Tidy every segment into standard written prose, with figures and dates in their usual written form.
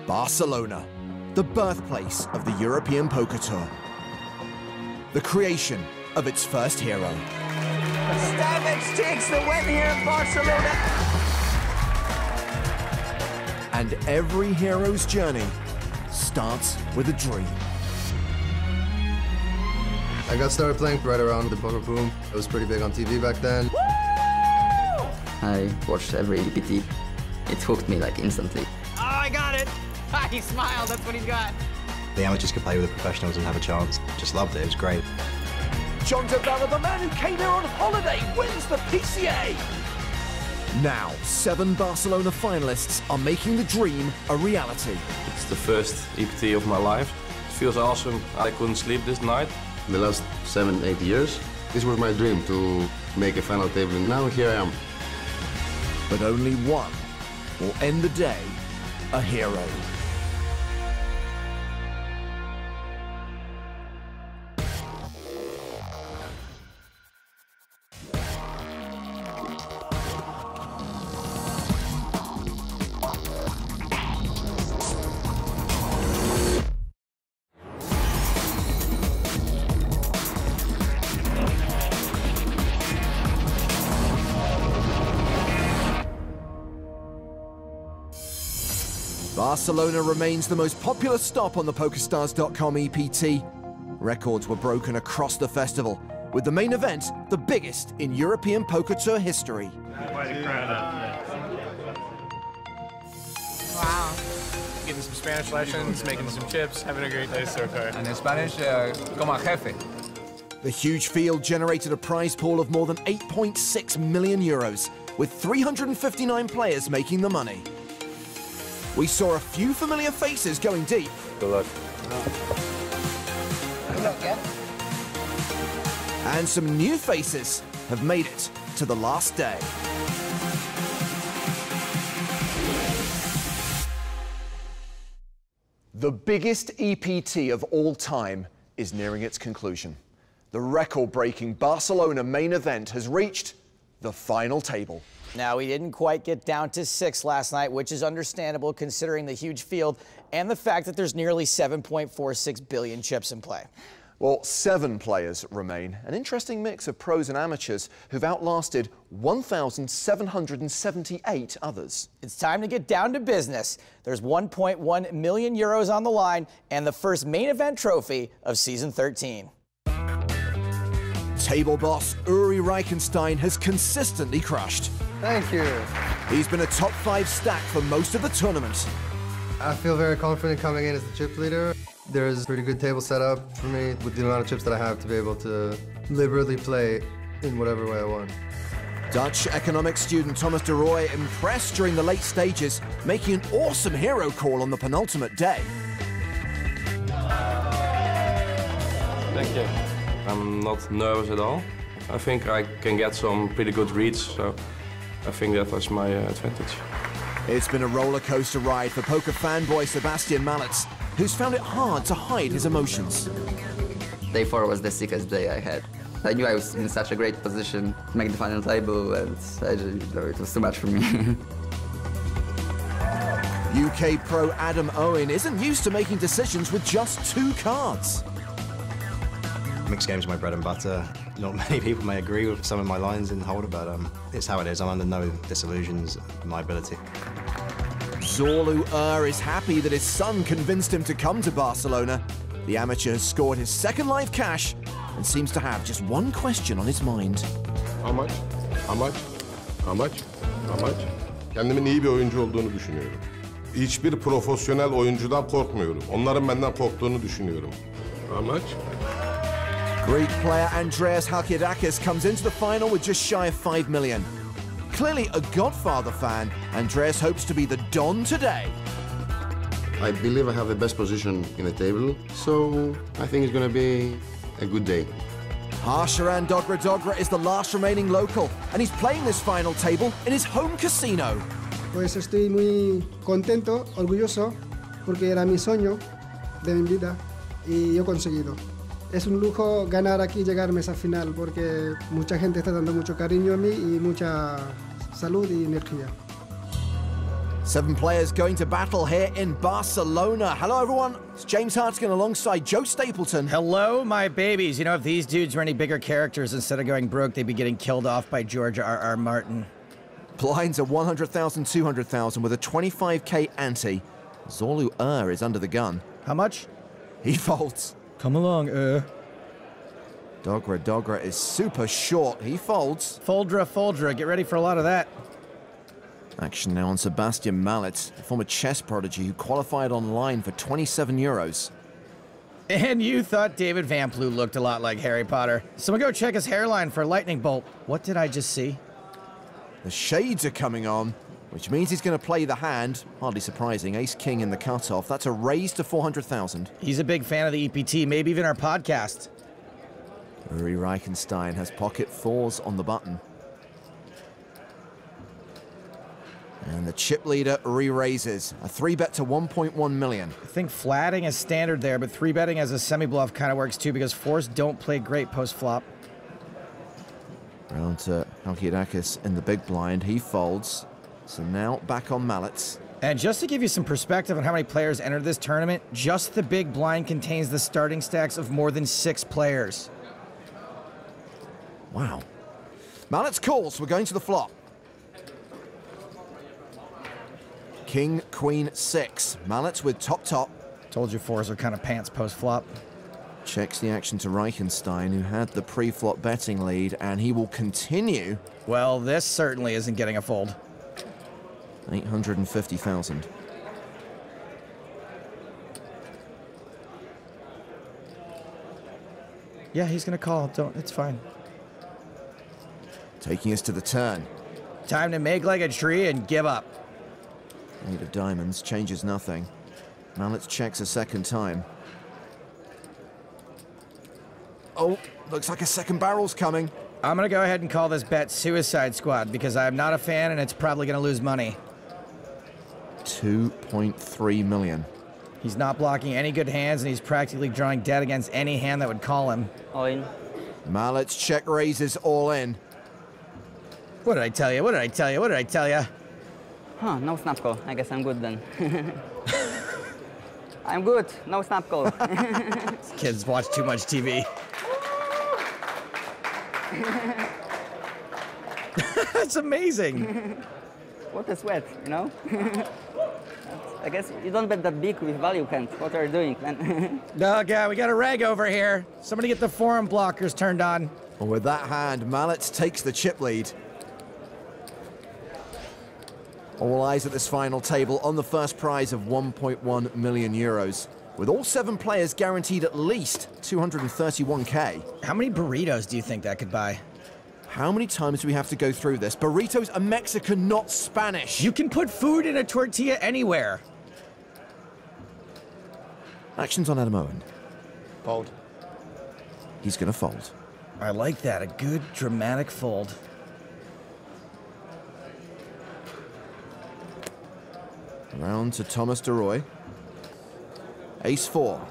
Barcelona, the birthplace of the European Poker Tour. The creation of its first hero. Stavage takes the win here in Barcelona. And every hero's journey starts with a dream. I got started playing right around the poker boom. It was pretty big on TV back then. Woo! I watched every EPT. It hooked me like instantly. Oh, I got it. He smiled, that's what he got. The amateurs could play with the professionals and have a chance. Just loved it, it was great. John Davella, the man who came here on holiday, wins the PCA. Now, 7 Barcelona finalists are making the dream a reality. It's the first EPT of my life. It feels awesome. I couldn't sleep this night. The last 7-8 years, this was my dream to make a final table, and now here I am. But only one will end the day a hero. Barcelona remains the most popular stop on the PokerStars.com EPT. Records were broken across the festival, with the main event the biggest in European Poker Tour history. Wow. Getting some Spanish lessons, making some chips, having a great day so far. And in Spanish, como el jefe. The huge field generated a prize pool of more than 8.6 million euros, with 359 players making the money. We saw a few familiar faces going deep. Good luck. Good luck, yeah. And some new faces have made it to the last day. The biggest EPT of all time is nearing its conclusion. The record-breaking Barcelona main event has reached the final table. Now, we didn't quite get down to 6 last night, which is understandable considering the huge field and the fact that there's nearly 7.46 billion chips in play. Well, 7 players remain, an interesting mix of pros and amateurs who've outlasted 1,778 others. It's time to get down to business. There's 1.1 million euros on the line and the first main event trophy of season 13. Table boss Uri Reichenstein has consistently crushed. Thank you. He's been a top 5 stack for most of the tournament. I feel very confident coming in as the chip leader. There's a pretty good table set up for me with the amount of chips that I have to be able to liberally play in whatever way I want. Dutch economics student Thomas de Rooij impressed during the late stages, making an awesome hero call on the penultimate day. Thank you. I'm not nervous at all. I think I can get some pretty good reads, so I think that was my advantage. It's been a roller coaster ride for poker fanboy Sebastian Mallets, who's found it hard to hide his emotions. Day 4 was the sickest day I had. I knew I was in such a great position to make the final table, and it was too much for me. UK pro Adam Owen isn't used to making decisions with just 2 cards. Mixed games are my bread and butter. Not many people may agree with some of my lines in Holder, but it's how it is. I'm under no disillusions of my ability. Zorlu is happy that his son convinced him to come to Barcelona. The amateur has scored his 2nd live cash and seems to have just one question on his mind. How much? How much? How much? How much? Kendimin iyi bir oyuncu olduğunu düşünüyorum. Hiçbir profesyonel oyuncudan korkmuyorum. Onların benden korktuğunu düşünüyorum. How much? Greek player Andreas Halkidakis comes into the final with just shy of 5 million. Clearly a Godfather fan, Andreas hopes to be the Don today. I believe I have the best position in the table, so I think it's going to be a good day. Harsharan Dogra is the last remaining local, and he's playing this final table in his home casino. Pues estoy muy contento, orgulloso, porque era mi sueño de mi vida y yo he conseguido. Es un lujo ganar aquí y llegarme a esa final porque mucha gente está dando mucho cariño a mí y mucha salud y energía. 7 players going to battle here in Barcelona. Hello, everyone. It's James Hartigan alongside Joe Stapleton. Hello, my babies. You know, if these dudes were any bigger characters, instead of going broke, they'd be getting killed off by George R.R. Martin. Blinds are 100,000, 200,000 with a 25k ante. Zolu is under the gun. How much? He folds. Come along, Dogra is super short. He folds. Foldra. Get ready for a lot of that. Action now on Sebastian Mallet, a former chess prodigy who qualified online for 27 euros. And you thought David Van Ploeg looked a lot like Harry Potter. Someone go check his hairline for a lightning bolt. What did I just see? The shades are coming on, which means he's going to play the hand. Hardly surprising. Ace-King in the cutoff. That's a raise to 400,000. He's a big fan of the EPT, maybe even our podcast. Uri Reichenstein has pocket 4s on the button. And the chip leader re-raises. A 3-bet to 1.1 million. I think flatting is standard there, but 3-betting as a semi-bluff kind of works too because 4s don't play great post-flop. Round to Halkiadakis in the big blind. He folds. So now back on Mallets. And just to give you some perspective on how many players entered this tournament, just the big blind contains the starting stacks of more than 6 players. Wow. Mallets calls. We're going to the flop. King, Queen, 6. Mallets with top. Told you 4s are kind of pants post-flop. Checks the action to Reichenstein, who had the pre-flop betting lead, and he will continue. Well, this certainly isn't getting a fold. 850,000. Yeah, he's gonna call. It's fine. Taking us to the turn. Time to make like a tree and give up. 8 of diamonds, changes nothing. Mallets checks a second time. Oh, looks like a second barrel's coming. I'm gonna go ahead and call this bet Suicide Squad because I'm not a fan and it's probably gonna lose money. 2.3 million. He's not blocking any good hands and he's practically drawing dead against any hand that would call him. All in. Mallets check raises all in. What did I tell you? What did I tell you? What did I tell you? Huh, no snap call. I guess I'm good then. I'm good. No snap call. Kids watch too much TV. That's amazing. What a sweat, you know? I guess you don't bet that big with value hand. What are you doing, man? No, God, we got a reg over here. Somebody get the forum blockers turned on. Well, with that hand, Mallets takes the chip lead. All eyes at this final table on the first prize of 1.1 million euros. With all 7 players guaranteed at least 231k. How many burritos do you think that could buy? How many times do we have to go through this? Burritos are Mexican, not Spanish. You can put food in a tortilla anywhere. Actions on Adam Owen. Fold. He's gonna fold. I like that. A good dramatic fold. Round to Thomas DeRoy. Ace 4.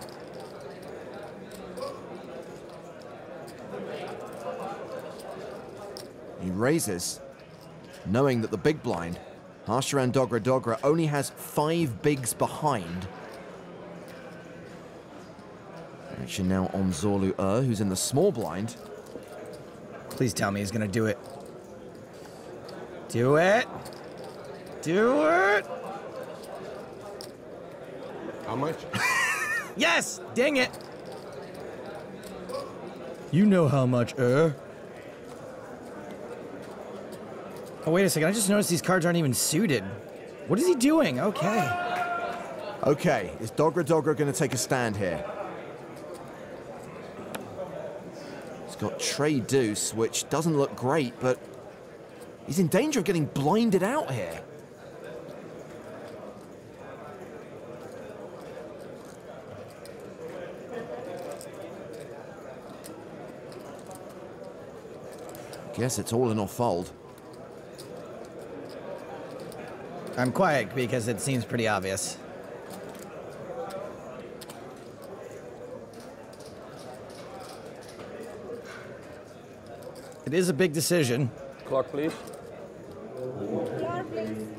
He raises, knowing that the big blind, Harsharan Dogra only has 5 bigs behind. Action now on Zorlu who's in the small blind. Please tell me he's gonna do it. Do it. Do it. How much? Yes! Dang it! You know how much, Oh, wait a second. I just noticed these cards aren't even suited. What is he doing? Okay. Okay, is Dogra going to take a stand here? He's got Trey Deuce, which doesn't look great, but he's in danger of getting blinded out here. Guess it's all in or fold. I'm quiet because it seems pretty obvious. It is a big decision. Clock, please.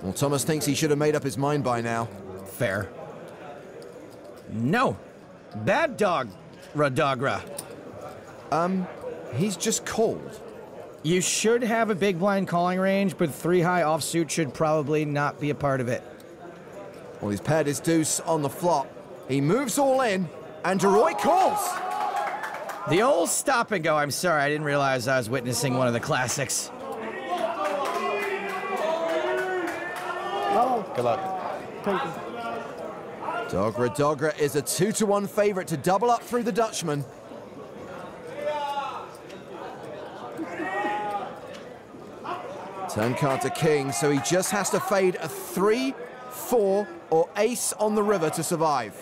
Well, Thomas thinks he should have made up his mind by now. Fair. No. Bad dog, Radogra. He's just called. You should have a big blind calling range, but 3 high offsuit should probably not be a part of it. Well, he's paired his deuce on the flop. He moves all in, and DeRoy calls. The old stop and go. I'm sorry, I didn't realize I was witnessing one of the classics. Good luck. Thank you. Dogra is a 2-to-1 favorite to double up through the Dutchman. Turn card to king, so he just has to fade a 3, 4, or ace on the river to survive.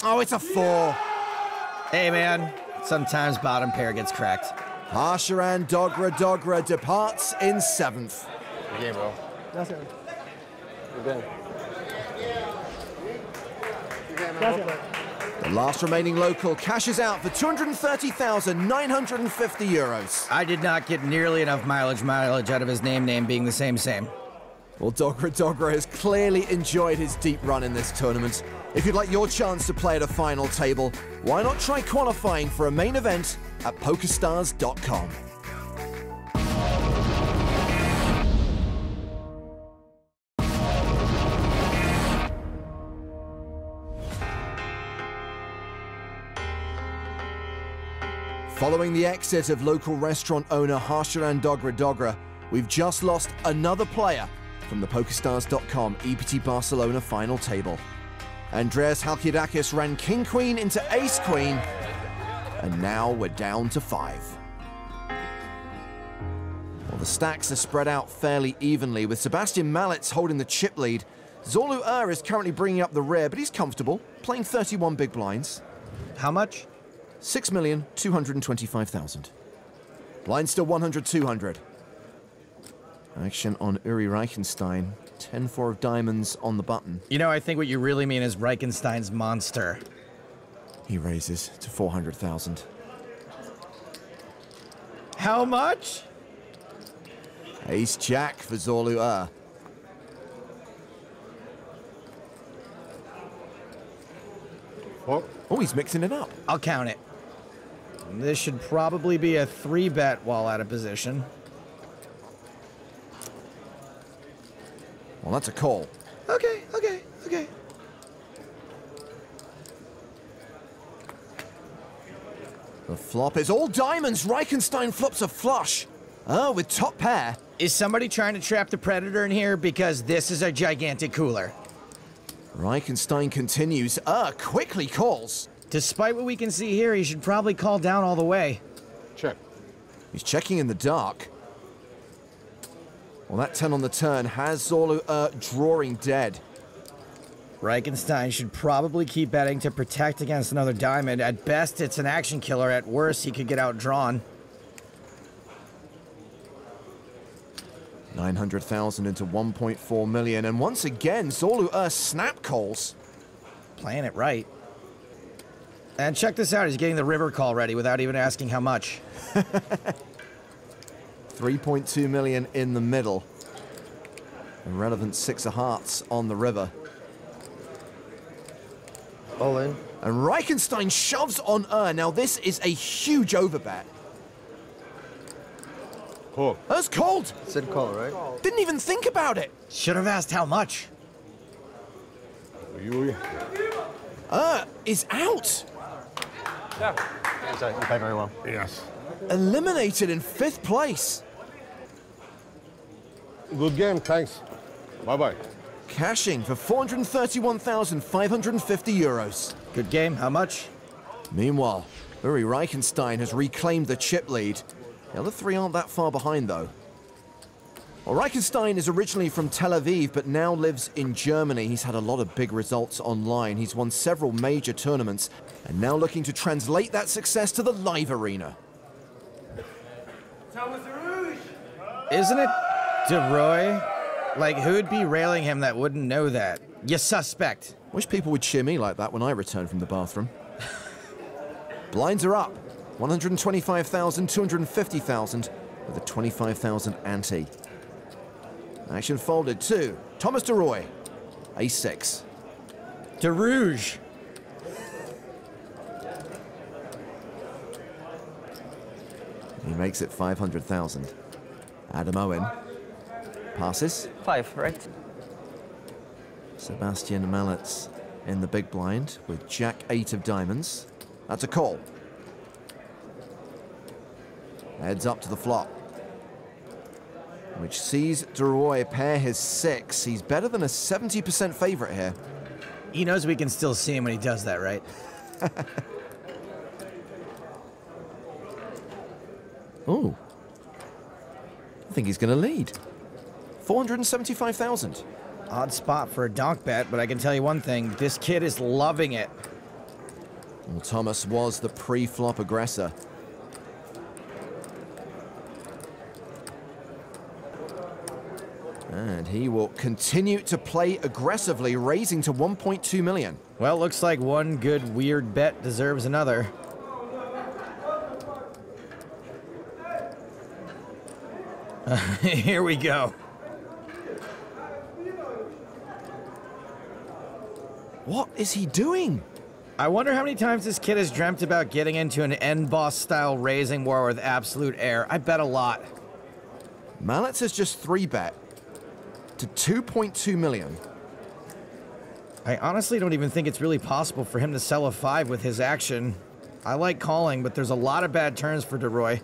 Oh, it's a 4. Hey, man. Sometimes bottom pair gets cracked. Harsharan Dogra departs in 7th. Good game, bro. Gracias. Good game. Gracias. The last remaining local cashes out for 230,950 euros. I did not get nearly enough mileage out of his name being the same. Well, Dogra has clearly enjoyed his deep run in this tournament. If you'd like your chance to play at a final table, why not try qualifying for a main event at PokerStars.com. Following the exit of local restaurant owner Harsharan Dogra, we've just lost another player from the PokerStars.com EPT Barcelona final table. Andreas Halkidakis ran King-Queen into Ace-Queen, and now we're down to 5. Well, the stacks are spread out fairly evenly, with Sebastian Malitz holding the chip lead. Zolu is currently bringing up the rear, but he's comfortable, playing 31 big blinds. How much? 6,225,000. Blind still 100-200. Action on Uri Reichenstein. 10-4 of diamonds on the button. You know, I think what you really mean is Reichenstein's monster. He raises to 400,000. How much? Ace-Jack for Zolu. Oh, he's mixing it up. I'll count it. This should probably be a 3-bet while out of position. Well, that's a call. Okay. The flop is all diamonds. Reichenstein flops a flush. Oh, with top pair. Is somebody trying to trap the predator in here? Because this is a gigantic cooler. Reichenstein continues. Quickly calls. Despite what we can see here, he should probably call down all the way. check. He's checking in the dark. Well, that 10 on the turn has Zolu drawing dead. Reichenstein should probably keep betting to protect against another diamond. At best, it's an action killer. At worst, he could get outdrawn. 900,000 into 1.4 million, and once again, Zolu snap calls. Playing it right. And check this out, he's getting the river call ready without even asking how much. 3.2 million in the middle. A relevant 6 of hearts on the river. All in. And Reichenstein shoves on Now this is a huge overbet. Call. That's called. Said call, right? Didn't even think about it. Should have asked how much. You. Is out. Yeah. You play very well. Yes. Eliminated in 5th place. Good game, thanks. Bye-bye. Cashing for 431,550 euros. Good game, how much? Meanwhile, Uri Reichenstein has reclaimed the chip lead. The other 3 aren't that far behind, though. Well, Reichenstein is originally from Tel Aviv, but now lives in Germany. He's had a lot of big results online. He's won several major tournaments, and now looking to translate that success to the live arena. Isn't it DeRoy? Like, who'd be railing him that wouldn't know that? You suspect. Wish people would cheer me like that when I return from the bathroom. Blinds are up. 125,000, 250,000. with a 25,000 ante. Action folded to Thomas de Roy, ace-6. De Rouge. He makes it 500,000. Adam Owen passes. 5, right? Sebastian Mallets in the big blind with Jack-8 of diamonds. That's a call. Heads up to the flop, which sees de Roy pair his 6. He's better than a 70% favorite here. He knows we can still see him when he does that, right? Oh, I think he's going to lead. 475,000. Odd spot for a donk bet, but I can tell you one thing, this kid is loving it. Well, Thomas was the pre-flop aggressor. And he will continue to play aggressively, raising to 1.2 million. Well, looks like one good weird bet deserves another. Here we go. What is he doing? I wonder how many times this kid has dreamt about getting into an end-boss style raising war with absolute air. I bet a lot. Mallets has just 3-bet to 2.2 million. I honestly don't even think it's really possible for him to sell a 5 with his action. I like calling, but there's a lot of bad turns for de Roy.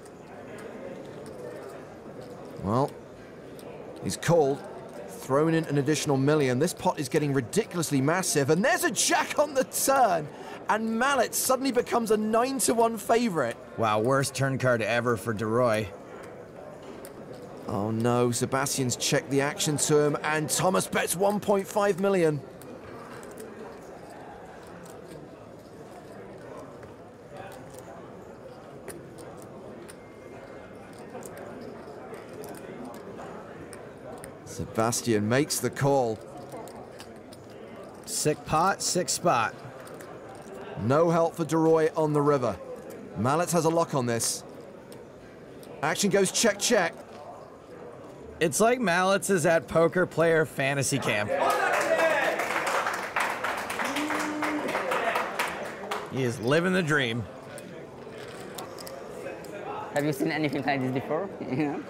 Well, he's called, thrown in an additional million. This pot is getting ridiculously massive, and there's a jack on the turn, and Mallet suddenly becomes a 9-1 favorite. Wow, worst turn card ever for de Roy. Oh no, Sebastian's checked the action to him, and Thomas bets 1.5 million. Sebastian makes the call. Sick pot, sick spot. No help for de Roy on the river. Mallet has a lock on this. Action goes check, check. It's like Mallets is at poker player fantasy camp. He is living the dream. Have you seen anything like this before? You know,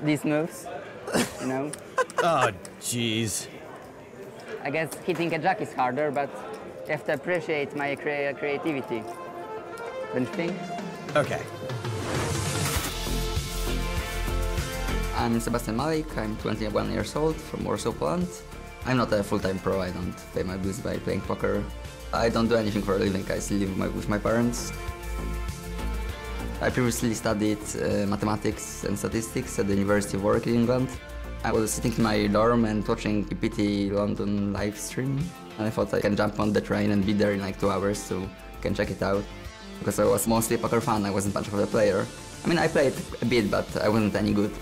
these moves. You know. Oh, jeez. I guess hitting a jack is harder, but you have to appreciate my creativity. Don't you think? Okay. I'm Sebastian Malik, I'm 21 years old, from Warsaw, Poland. I'm not a full-time pro, I don't pay my bills by playing poker. I don't do anything for a living, I still live with my parents. I previously studied mathematics and statistics at the University of Warwick in England. I was sitting in my dorm and watching EPT London live stream. And I thought I can jump on the train and be there in like 2 hours so I can check it out. Because I was mostly a poker fan, I wasn't much of a player. I mean, I played a bit, but I wasn't any good.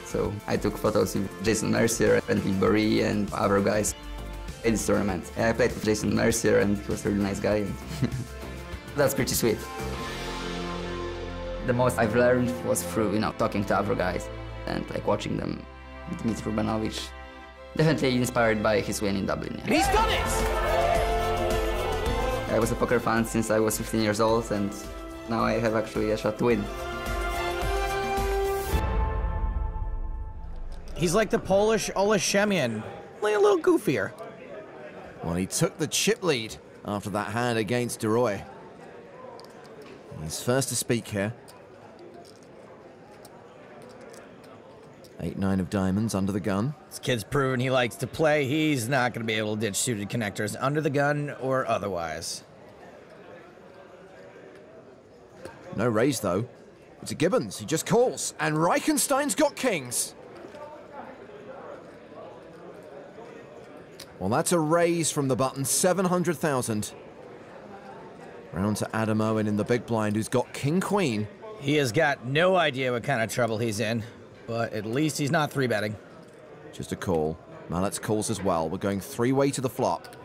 So I took photos with Jason Mercier and Phil Boree and other guys in this tournament. I played with Jason Mercier and he was a really nice guy. That's pretty sweet. The most I've learned was through, you know, talking to other guys and like watching them. Dmitry Rubanovic, definitely inspired by his win in Dublin. Yeah. He's done it! I was a poker fan since I was 15 years old, and now I have actually a shot to win. He's like the Polish Ola Shemian, only a little goofier. Well, he took the chip lead after that hand against de Roy. He's first to speak here. 8-9 of diamonds under the gun. This kid's proven he likes to play. He's not going to be able to ditch suited connectors under the gun or otherwise. No raise, though. It's a Gibbons. He just calls. And Reichenstein's got kings. Well, that's a raise from the button. 700,000. Round to Adam Owen in the big blind, who's got king-queen. He has got no idea what kind of trouble he's in. But at least he's not 3-betting. Just a call. Mallet's calls as well. We're going 3-way to the flop.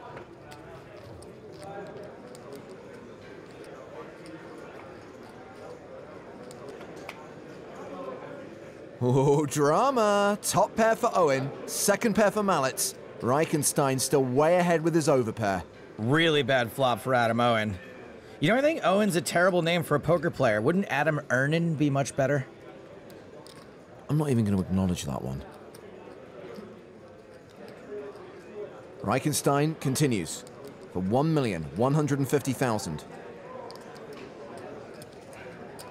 Oh, drama. Top pair for Owen, second pair for Mallets. Reichenstein still way ahead with his overpair. Really bad flop for Adam Owen. You know, I think Owen's a terrible name for a poker player. Wouldn't Adam Ernin be much better? I'm not even going to acknowledge that one. Reichenstein continues for 1,150,000.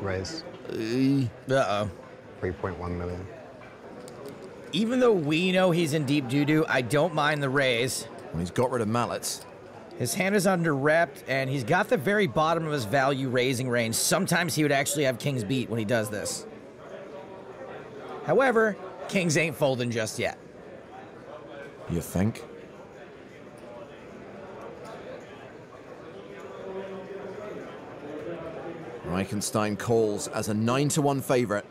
Raise. Uh-oh. 3.1 million. Even though we know he's in deep doo-doo, I don't mind the raise. Well, he's got rid of Mallets. His hand is under rep, and he's got the very bottom of his value raising range. Sometimes he would actually have kings beat when he does this. However, kings ain't folding just yet. You think? Reichenstein calls as a 9-1 favorite.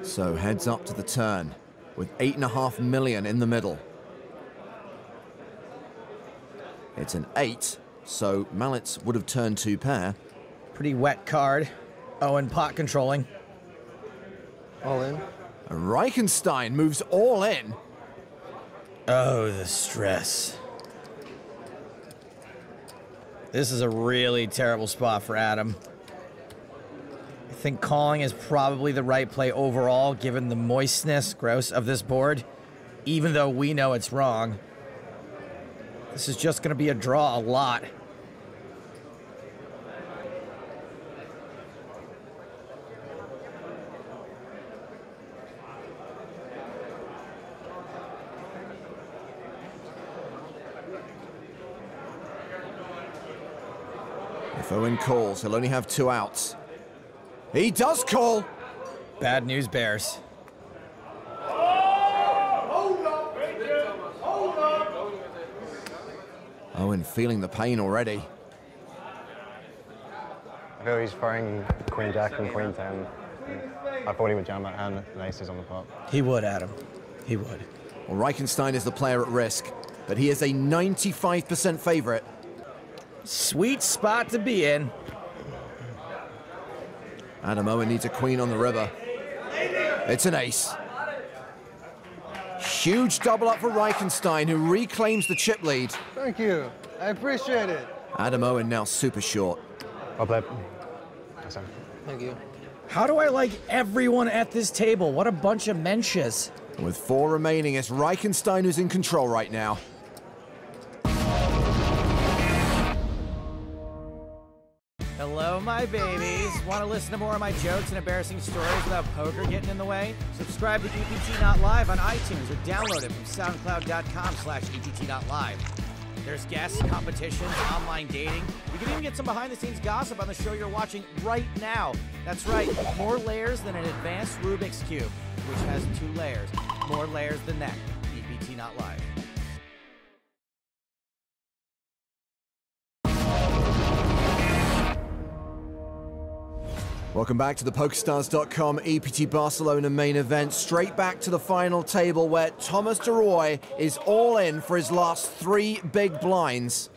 So heads up to the turn with 8.5 million in the middle. It's an 8, so Mallets would have turned 2 pair. Pretty wet card. Owen pot controlling. All in. And Reichenstein moves all in. Oh, the stress. This is a really terrible spot for Adam. I think calling is probably the right play overall, given the moistness, gross, of this board, even though we know it's wrong. This is just going to be a draw a lot. If Owen calls, he'll only have 2 outs. He does call! Bad news bears. Owen feeling the pain already. I feel he's throwing Queen Jack and Queen 10. I thought he would jam that hand and aces on the pot. He would, Adam. He would. Well, Reichenstein is the player at risk, but he is a 95% favorite. Sweet spot to be in. Adam Owen needs a queen on the river. It's an ace. Huge double up for Reichenstein, who reclaims the chip lead. Thank you. I appreciate it. Adam Owen now super short. Well played. Thank you. How do I like everyone at this table? What a bunch of mensches. With 4 remaining, it's Reichenstein who's in control right now. Hello, my babies. Want to listen to more of my jokes and embarrassing stories without poker getting in the way? Subscribe to EPT Not Live on iTunes or download it from soundcloud.com/EPT.live. There's guests, competitions, online dating. You can even get some behind-the-scenes gossip on the show you're watching right now. That's right, more layers than an advanced Rubik's Cube, which has 2 layers. More layers than that. EPT Not Live. Welcome back to the PokerStars.com EPT Barcelona main event. Straight back to the final table where Thomas de Roy is all in for his last 3 big blinds.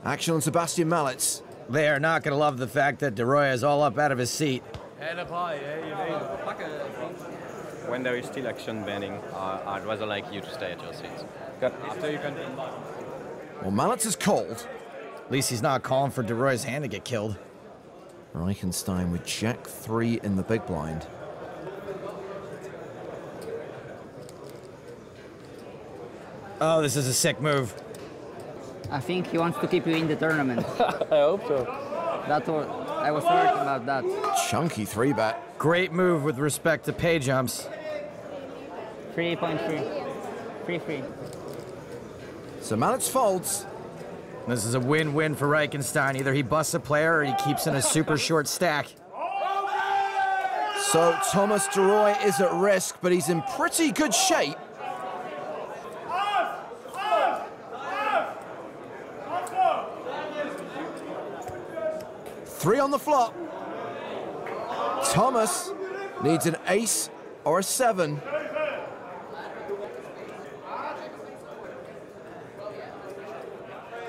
Action on Sebastian Mallets. They are not going to love the fact that de Roy is all up out of his seat. When there is still action banning, I'd rather like you to stay at your seats. After you can... Well, Mallets is called. At least he's not calling for de Roy's hand to get killed. Reichenstein with Jack 3 in the big blind. Oh, this is a sick move. I think he wants to keep you in the tournament. I hope so. That's what I was worried about that. Chunky 3-bet. Great move with respect to pay jumps. 3.3. Free. So Mallets folds. This is a win-win for Reichenstein. Either he busts a player or he keeps in a super short stack. So Thomas de Roy is at risk, but he's in pretty good shape. Three on the flop. Thomas needs an ace or a 7.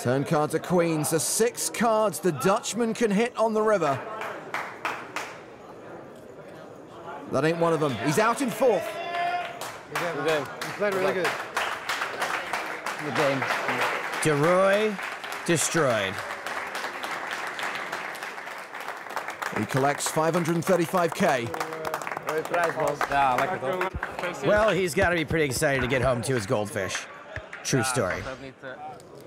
Turn cards are queens, the 6 cards the Dutchman can hit on the river. That ain't one of them. He's out in 4th. Good game. You played really good. Good game. De Roy destroyed. He collects 535K. Yeah, I like it. Well, he's got to be pretty excited to get home to his goldfish. True story.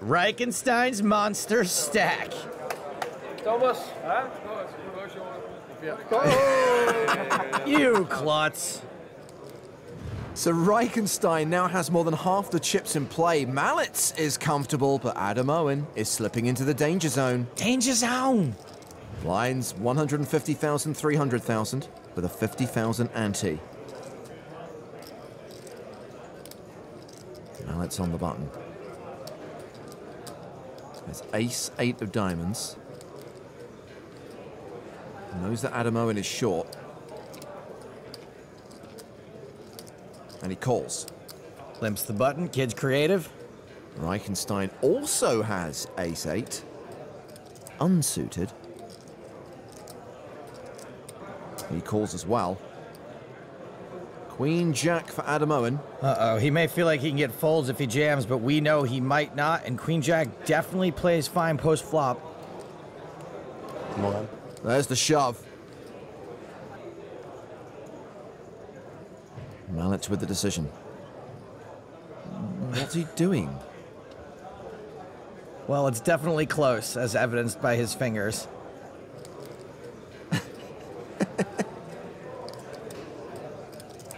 Reichenstein's monster stack. Thomas, huh? You klutz. So Reichenstein now has more than half the chips in play. Mallets is comfortable, but Adam Owen is slipping into the danger zone. Danger zone. Blinds 150,000, 300,000 with a 50,000 ante. Mallets on the button. There's ace 8 of diamonds. Knows that Adam Owen is short. And he calls. Limps the button, kid's creative. Reichenstein also has ace 8. Unsuited. He calls as well. Queen Jack for Adam Owen. Uh-oh, he may feel like he can get folds if he jams, but we know he might not, and Queen Jack definitely plays fine post-flop. Come on. There's the shove. Mallets with the decision. What's he doing? Well, it's definitely close, as evidenced by his fingers.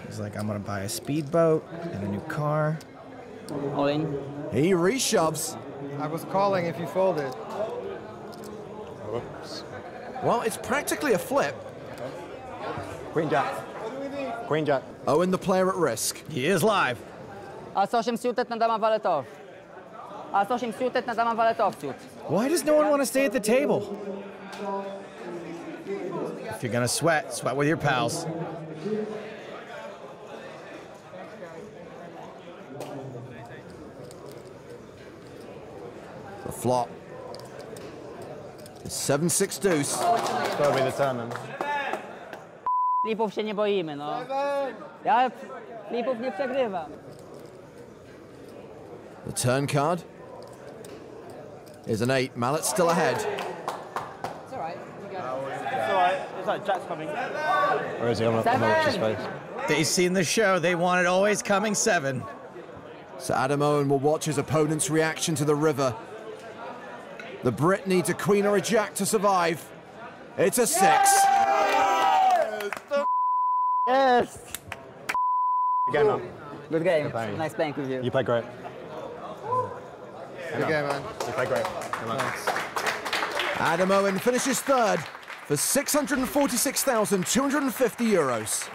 He's like, I'm gonna buy a speedboat and a new car. All in. He reshoves. I was calling if you folded. Whoops. Well, it's practically a flip. Queen Jack. Queen Jack. Owen, the player at risk. He is live. As 8 suited na dama waletov. As 8 suited na dama waletov suit. Why does no one want to stay at the table? If you're gonna sweat, sweat with your pals. The flop. The 7-6 deuce. It's got to be the turn then. Flipów się nie boimy, no. Ja flipów nie przegrywam. The turn card is an 8. Mallet's still ahead. It's all right. It's all right. It's like Jack's coming. Or is he on his face? They've seen the show. They want it always coming 7. So Adam Owen will watch his opponent's reaction to the river. The Brit needs a queen or a jack to survive. It's a 6. Yes! Good game, man. Good game. Nice playing with you. You played great. Good game, man. You played great. Good luck. Adam Owen finishes 3rd for 646,250 euros.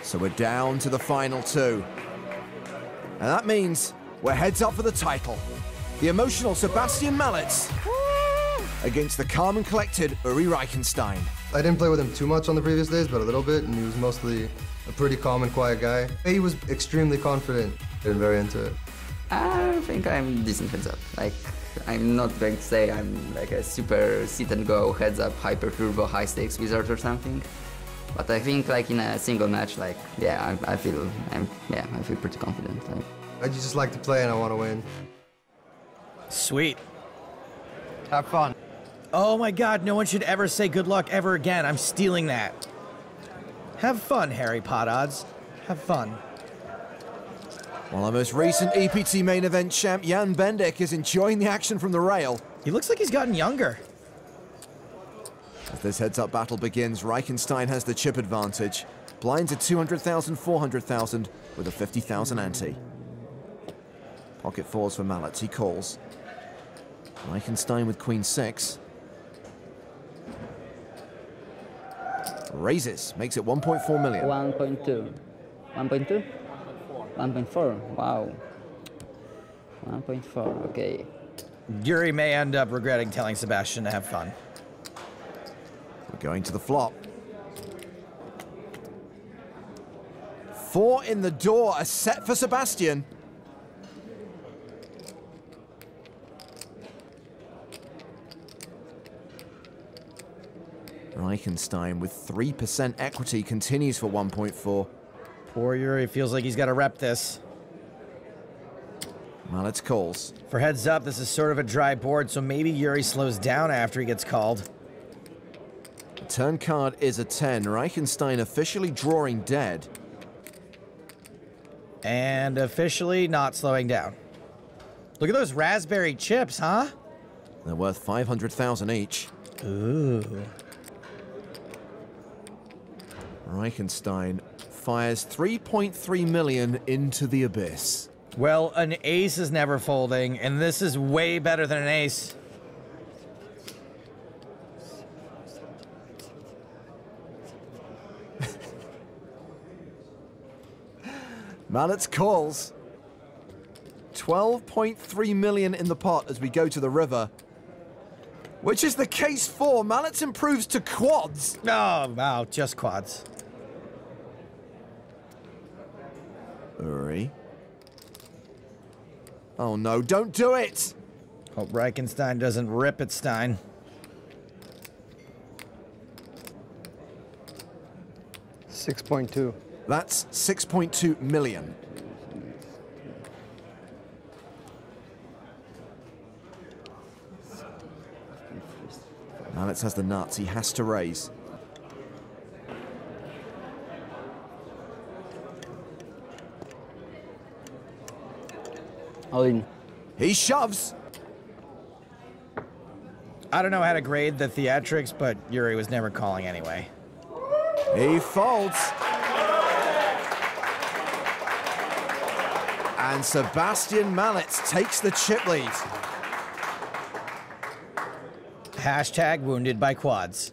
So we're down to the final 2. And that means we're heads up for the title. The emotional Sebastian Mallets against the calm and collected Uri Reichenstein. I didn't play with him too much on the previous days, but a little bit, and he was mostly a pretty calm and quiet guy. He was extremely confident and very into it. I think I'm decent heads up. Like, I'm not going to say I'm like a super sit and go heads up hyper turbo high stakes wizard or something. But I think like in a single match, like yeah, I feel pretty confident. Like. I just like to play and I want to win. Sweet. Have fun. Oh my God, no one should ever say good luck ever again. I'm stealing that. Have fun, Harry Potodds. Have fun. While our most recent EPT main event champ Jan Bendik is enjoying the action from the rail. He looks like he's gotten younger. As this heads-up battle begins, Reichenstein has the chip advantage. Blinds at 200,000, 400,000 with a 50,000 ante. Pocket 4s for Mallets, he calls. Reichenstein with queen 6. Raises, makes it 1.4 million. 1.2. 1.2? 1.4, wow. 1.4, okay. Yuri may end up regretting telling Sebastian to have fun. We're going to the flop. 4 in the door, a set for Sebastian. Reichenstein with 3% equity continues for 1.4. Poor Yuri feels like he's got to rep this. Mallets calls. For heads up, this is sort of a dry board, so maybe Yuri slows down after he gets called. The turn card is a 10. Reichenstein officially drawing dead. And officially not slowing down. Look at those raspberry chips, huh? They're worth 500,000 each. Ooh. Reichenstein fires 3.3 million into the abyss. Well, an ace is never folding, and this is way better than an ace. Mallets calls. 12.3 million in the pot as we go to the river. Which is the case for Mallets improves to quads. Oh, wow, just quads. Uri. Oh no, don't do it! Hope Reichenstein doesn't rip it, Stein. $6.2. That's 6.2 million. Mallets has the nuts, he has to raise. All in. He shoves. I don't know how to grade the theatrics, but Yuri was never calling anyway. He folds. And Sebastian Mallets takes the chip lead. Hashtag wounded by quads.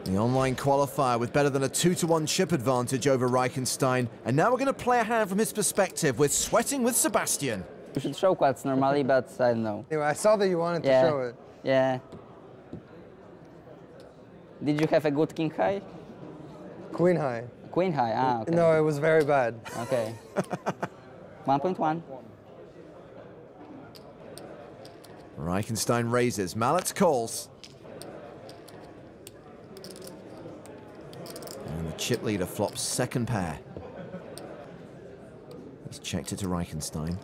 The online qualifier with better than a 2-to-1 chip advantage over Reichenstein. And now we're going to play a hand from his perspective with sweating with Sebastian. You should show quads normally, but I don't know. Anyway, I saw that you wanted to show it. Yeah. Did you have a good king high? Queen high. Queen high, ah, okay. No, it was very bad. Okay. 1.1. Reichenstein raises. Mallets calls. And the chip leader flops second pair. He's checked it to Reichenstein.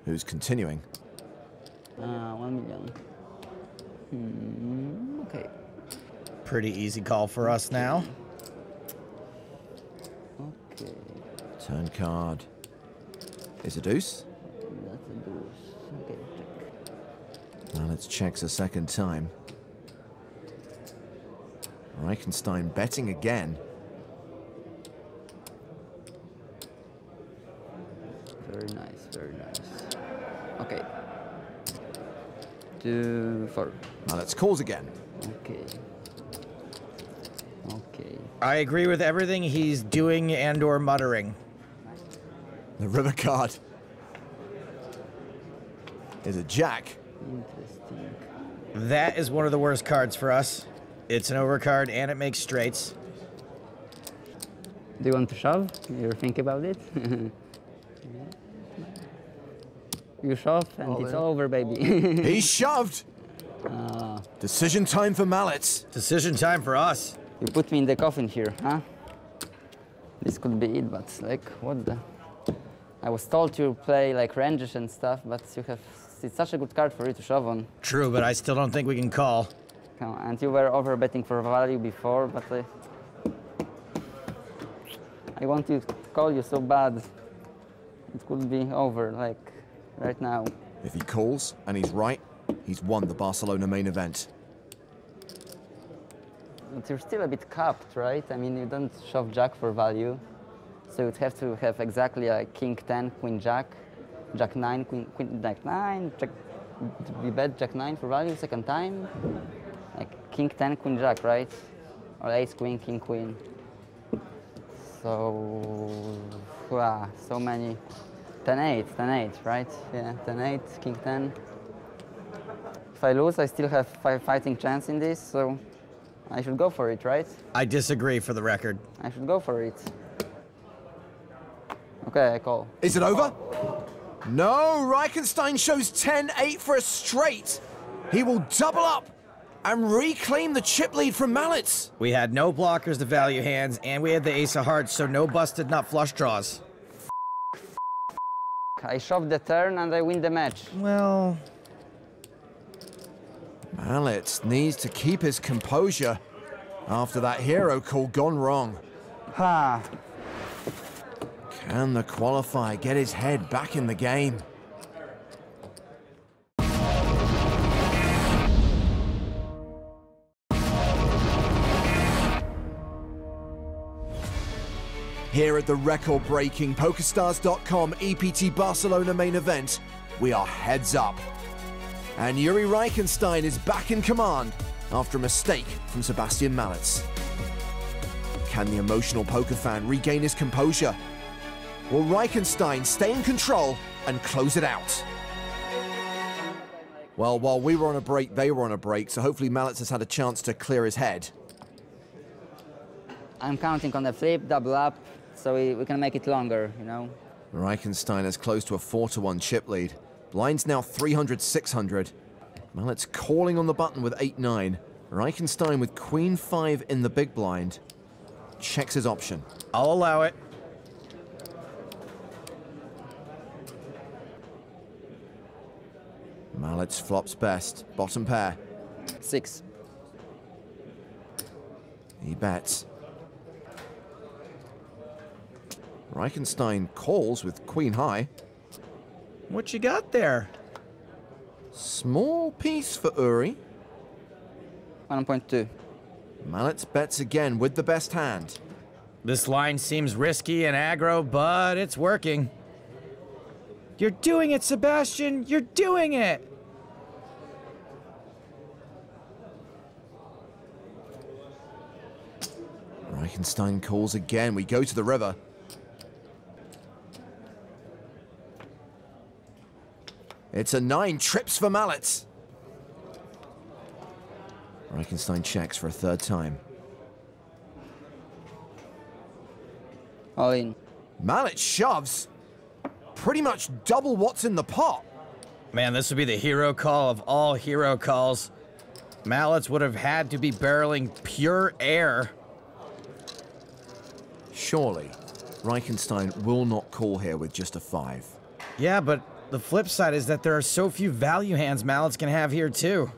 Who's continuing? 1 million. Okay. Pretty easy call for us now. Okay. Turn card is a deuce. That's a deuce. Okay, check. Now let's check a second time. Reichenstein betting again. Very nice, very nice. Okay. 2, 4. Now let's calls again. Okay. Okay. I agree with everything he's doing and or muttering. The river card is a jack. Interesting. That is one of the worst cards for us. It's an overcard and it makes straights. Do you want to shove? You think about it? You shove and All it's in. over, baby. He shoved. Decision time for Mallets. Decision time for us. You put me in the coffin here, huh? This could be it, but like, what the? I was told to play like ranges and stuff, but you have, it's such a good card for you to shove on. True, but I still don't think we can call. Come on, and you were over betting for value before, but I want to call you so bad. It could be over, like, right now. If he calls and he's right, he's won the Barcelona main event. But you're still a bit capped, right? I mean, you don't shove jack for value. So you'd have to have exactly like king 10, queen jack, jack 9, queen jack 9, jack, we bet jack 9 for value second time. Like king 10, queen jack, right? Or ace queen, king queen. So, wow, so many. 10-8, 10-8, right? Yeah, 10-8, king 10. If I lose, I still have fighting chance in this, so I should go for it, right? I disagree, for the record. I should go for it. Okay, I call. Is it over? No, Reichenstein shows 10-8 for a straight. He will double up and reclaim the chip lead from Mallets. We had no blockers to value hands, and we had the ace of hearts, so no busted nut flush draws. I shove the turn and I win the match. Well... Mallets needs to keep his composure after that hero call gone wrong. Ha! Can the qualifier get his head back in the game? Here at the record-breaking PokerStars.com EPT Barcelona main event, we are heads up. And Yuri Reichenstein is back in command after a mistake from Sebastian Mallets. Can the emotional poker fan regain his composure? Will Reichenstein stay in control and close it out? Well, while we were on a break, they were on a break, so hopefully Mallets has had a chance to clear his head. I'm counting on the flip, double up, so we can make it longer, you know? Reichenstein is close to a 4-1 chip lead. Blind's now 300-600. Mallets calling on the button with 8-9. Reichenstein with Queen 5 in the big blind. Checks his option. I'll allow it. Mallets flops best. Bottom pair. 6. He bets. Reichenstein calls with Queen high. What you got there? Small piece for Uri. 1.2. Mallets bets again with the best hand. This line seems risky and aggro, but it's working. You're doing it, Sebastian! You're doing it! Reichenstein calls again. We go to the river. It's a 9, trips for Mallets. Reichenstein checks for a third time. All in. Mallets shoves. Pretty much double what's in the pot. Man, this would be the hero call of all hero calls. Mallets would have had to be barreling pure air. Surely, Reichenstein will not call here with just a 5. Yeah, but the flip side is that there are so few value hands Mallets can have here, too.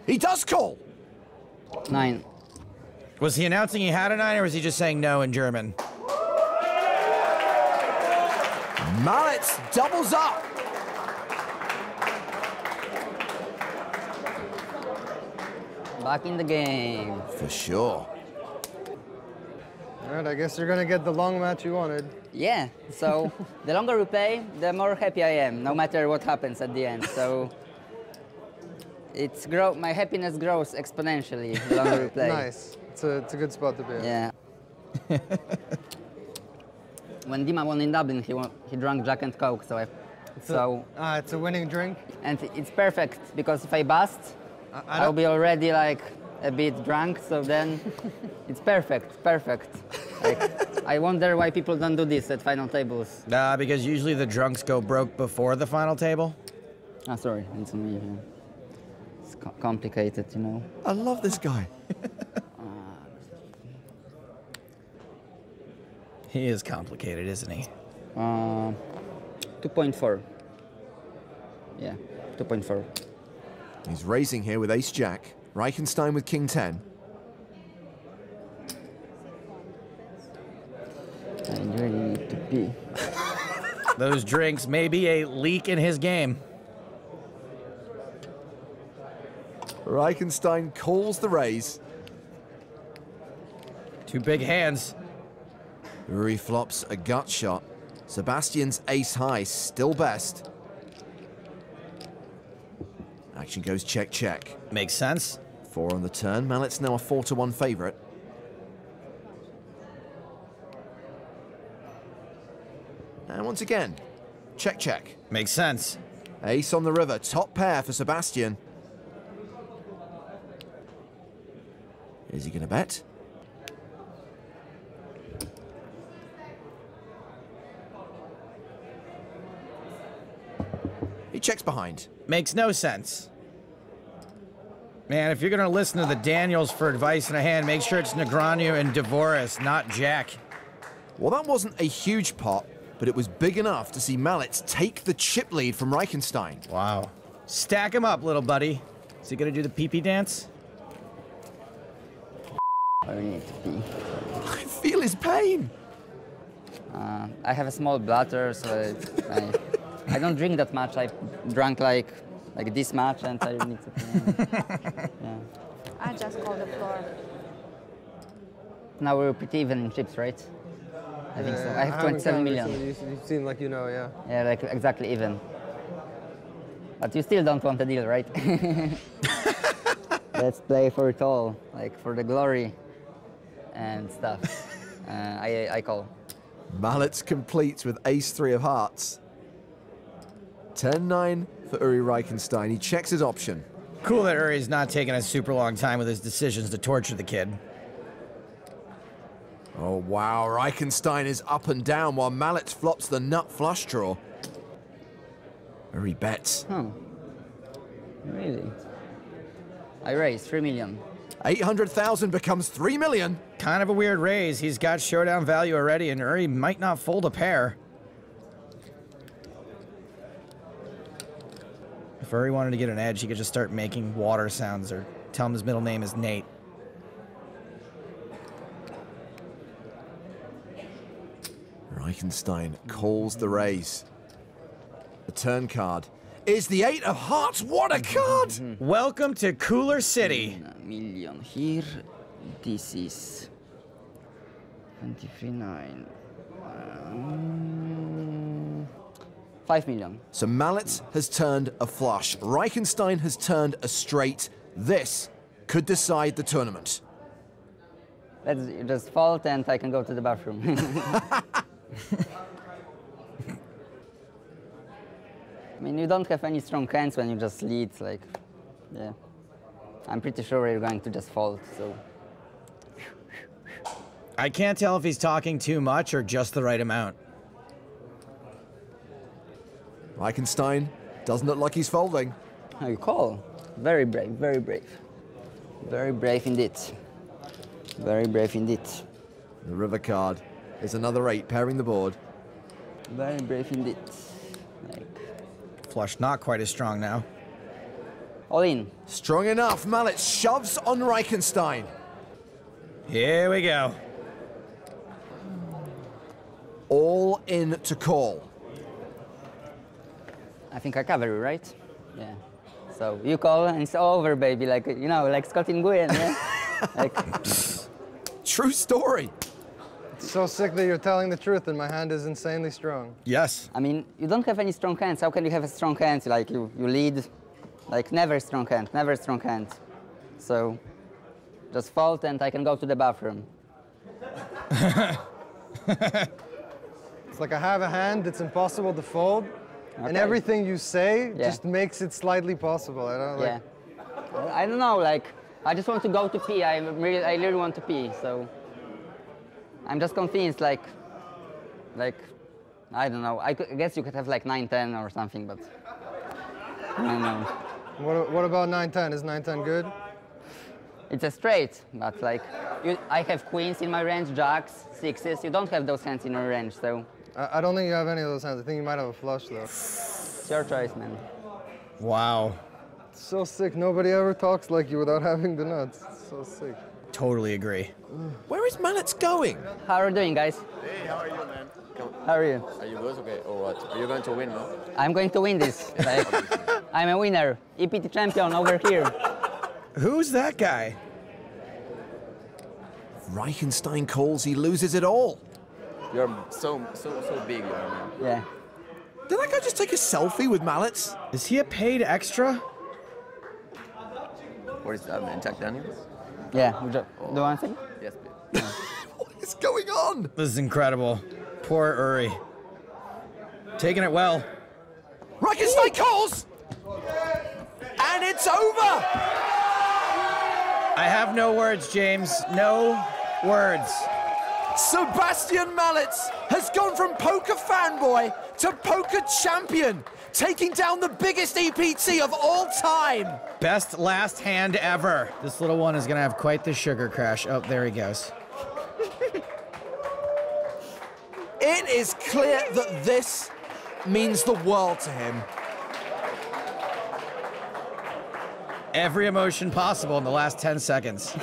He does call! 9. Was he announcing he had a 9, or was he just saying no in German? Mallets doubles up! Back in the game. For sure. All right, I guess you're gonna get the long match you wanted. Yeah, so the longer we play, the more happy I am, no matter what happens at the end. So my happiness grows exponentially the longer we play. Nice. It's a good spot to be in. Yeah. When Dima won in Dublin, he drank Jack and Coke, so it's a winning drink. And it's perfect because if I bust, I'll be already like a bit drunk, so then it's perfect. Like, I wonder why people don't do this at final tables. Because usually the drunks go broke before the final table. Ah, sorry, it's me. Yeah. It's complicated, you know. I love this guy. He is complicated, isn't he? 2.4. Yeah, 2.4. He's raising here with ace-jack. Reichenstein with king 10. I really need to pee. Those drinks may be a leak in his game. Reichenstein calls the raise. 2 big hands. Uri flops a gut shot. Sebastian's ace high, still best. Action goes check, check. Makes sense. 4 on the turn. Mallet's now a 4-1 favorite. And once again. Check, check. Makes sense. Ace on the river, top pair for Sebastian. Is he going to bet? He checks behind. Makes no sense. Man, if you're going to listen to the Daniels for advice in a hand, make sure it's Negreanu and Dvoris, not Jack. Well, that wasn't a huge pot, but it was big enough to see Mallets take the chip lead from Reichenstein. Wow. Stack him up, little buddy. Is he going to do the pee-pee dance? I need to pee. I feel his pain. I have a small bladder, so I don't drink that much. I drank like this much, and I need to pee. Yeah. I just called the floor. Now we're pretty even in chips, right? I think so. I have 27 million. You seem like you know, yeah. Yeah, like exactly even. But you still don't want the deal, right? Let's play for it all, like for the glory and stuff. I call. Mallets completes with ace-3 of hearts. 10-9 for Uri Reichenstein. He checks his option. Cool that Uri's not taking a super long time with his decisions to torture the kid. Oh, wow. Reichenstein is up and down while Mallets flops the nut flush draw. Uri bets. Huh. Really? I raised 3 million. 800,000 becomes 3 million. Kind of a weird raise. He's got showdown value already, and Uri might not fold a pair. If Uri wanted to get an edge, he could just start making water sounds or tell him his middle name is Nate. Reichenstein calls the raise. The turn card is the 8 of hearts. What a card! Welcome to Cooler City. 1 million here. This is 23.9. 5 million. So Mallets has turned a flush. Reichenstein has turned a straight. This could decide the tournament. Let's just fold and I can go to the bathroom. I mean, you don't have any strong hands when you just lead, like, yeah. I'm pretty sure you're going to just fold, so. I can't tell if he's talking too much or just the right amount. Reichenstein doesn't look like he's folding. How you call? Very brave, very brave. Very brave indeed. Very brave indeed. The river card is another 8 pairing the board. Very brave indeed. Like. Flush not quite as strong now. All in. Strong enough. Mallet shoves on Reichenstein. Here we go. All in to call. I think I cover you, right? Yeah. So you call and it's over, baby. Like, you know, like Scott in Nguyen, yeah? Like. True story. It's so sick that you're telling the truth and my hand is insanely strong. Yes. I mean, you don't have any strong hands. How can you have a strong hand? Like, you lead, like, never strong hand, never strong hand. So, just fold and I can go to the bathroom. It's like I have a hand that's impossible to fold, and everything you say just makes it slightly possible. I don't like. Yeah. I don't know, like, I just want to go to pee. I really want to pee, so I'm just convinced, like, I don't know. I guess you could have like 9-10 or something, but I don't know. What about 9-10? Is 9-10 good? It's a straight, but like, I have queens in my range, jacks, sixes. You don't have those hands in your range, so. I don't think you have any of those hands. I think you might have a flush, though. It's your choice, man. Wow. It's so sick. Nobody ever talks like you without having the nuts. It's so sick. Totally agree. Where is Mallets going? How are you doing, guys? Hey, how are you, man? How are you? Are you good? Okay, or what? Are you going to win, no? I'm going to win this. Like, I'm a winner. EPT champion over here. Who's that guy? Reichenstein calls, he loses it all. You're so big, you are, man. Yeah. Did that guy just take a selfie with Mallets? Is he a paid extra? What is that, man? Jack Daniels? Yeah. Do you want to? Yes, please. What is going on? This is incredible. Poor Uri. Taking it well. Reichenstein calls! And it's over! I have no words, James. No words. Sebastian Malitz has gone from poker fanboy to poker champion, taking down the biggest EPT of all time. Best last hand ever. This little one is gonna have quite the sugar crash. Oh, there he goes. It is clear that this means the world to him. Every emotion possible in the last 10 seconds.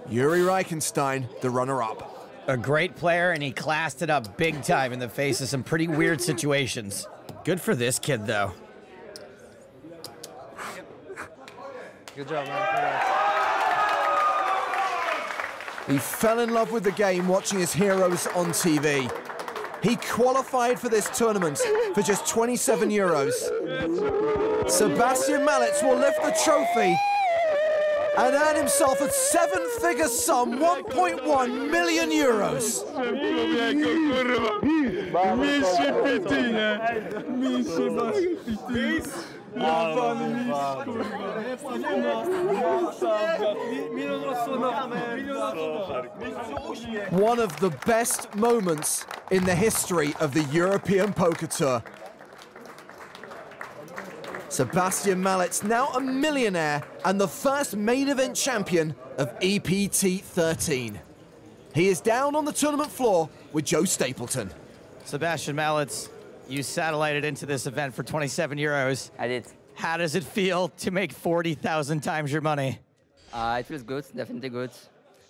Yuri Reichenstein, the runner-up. A great player, and he classed it up big time in the face of some pretty weird situations. Good for this kid, though. Good job, man. He fell in love with the game watching his heroes on TV. He qualified for this tournament for just 27 euros. Sebastian Malitz will lift the trophy and earn himself a seven-figure sum, 1.1 million euros. One of the best moments in the history of the European Poker Tour. Sebastian Malitz, now a millionaire and the first main event champion of EPT 13. He is down on the tournament floor with Joe Stapleton. Sebastian Malitz, you satellited into this event for 27 euros. I did. How does it feel to make 40,000 times your money? It feels good, definitely good.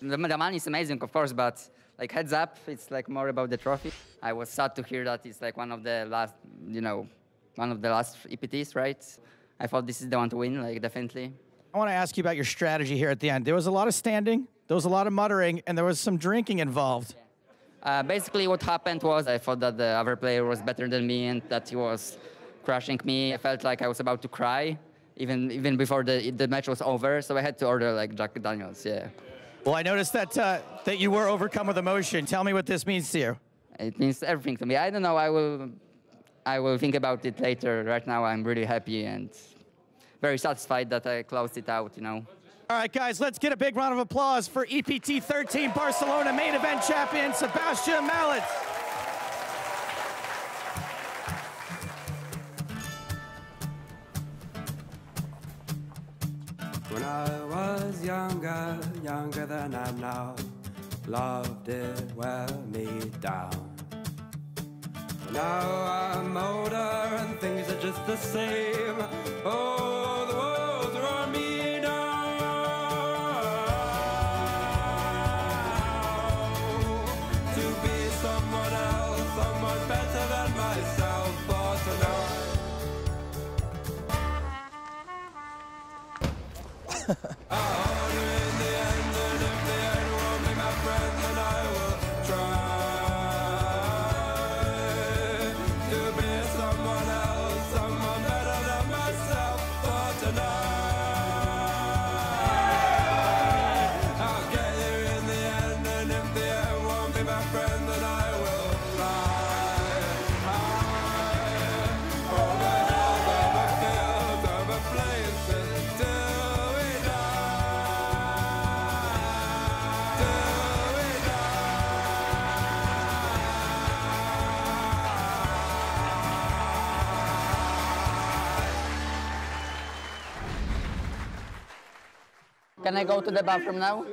The money is amazing, of course, but like heads up, it's like more about the trophy. I was sad to hear that it's like one of the last, one of the last EPTs, right? I thought this is the one to win, like definitely. I want to ask you about your strategy here at the end. There was a lot of standing, there was a lot of muttering, and there was some drinking involved. Basically, what happened was I thought that the other player was better than me and that he was crushing me. I felt like I was about to cry, even before the match was over. So I had to order like Jack Daniels. Yeah. Well, I noticed that that you were overcome with emotion. Tell me what this means to you. It means everything to me. I don't know. I will think about it later. Right now, I'm really happy and very satisfied that I closed it out. All right, guys, let's get a big round of applause for EPT 13 Barcelona main event champion, Sebastian Malitz. When I was younger than I am now, love did wear me down. Now I'm older and things are just the same. Oh, the walls are on me now. To be someone else, someone better than myself for tonight. In the end, and if the end won't be my friend, then I will try to be someone else, someone better than myself for tonight. I'll get here in the end, and if the end won't be my friend, then I will fly high over hills, over fields, over places till we Can I go to the bathroom now?